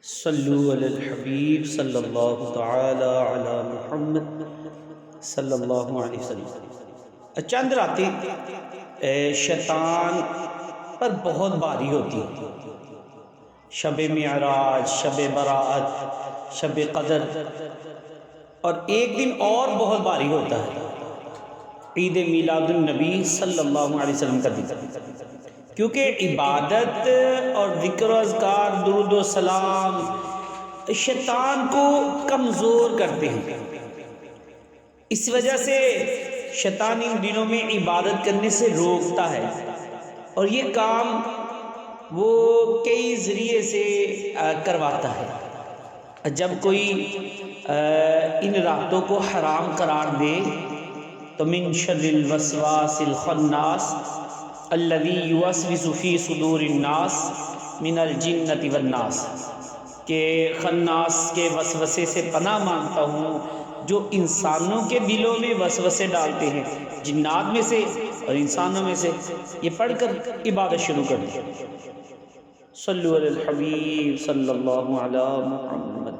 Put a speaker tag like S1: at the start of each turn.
S1: صلو علی الحبیب صلی اللہ تعالی علی محمد صلی اللہ علیہ وسلم۔ چند راتیں شیطان پر بہت بھاری ہوتی ہیں، شب معراج، شب برات، شب قدر، اور ایک دن اور بہت بھاری ہوتا ہے، عید میلاد النبی صلی اللہ علیہ وسلم کا دن، کیونکہ عبادت اور ذکر و اذکار، درود و سلام شیطان کو کمزور کرتے ہیں۔ اس وجہ سے شیطان ان دنوں میں عبادت کرنے سے روکتا ہے، اور یہ کام وہ کئی ذریعے سے کرواتا ہے۔ جب کوئی ان راتوں کو حرام قرار دے تو من شر الوسواس الخناس الذی یوسوس فی صدور الناس من الجنۃ والناس، کہ خناس کے وسوسے سے پناہ مانگتا ہوں جو انسانوں کے دلوں میں وسوسے ڈالتے ہیں، جنات میں سے اور انسانوں میں سے۔ یہ پڑھ کر عبادت شروع کر دی۔ صلو علی الحبیب صلی اللہ علی محمد۔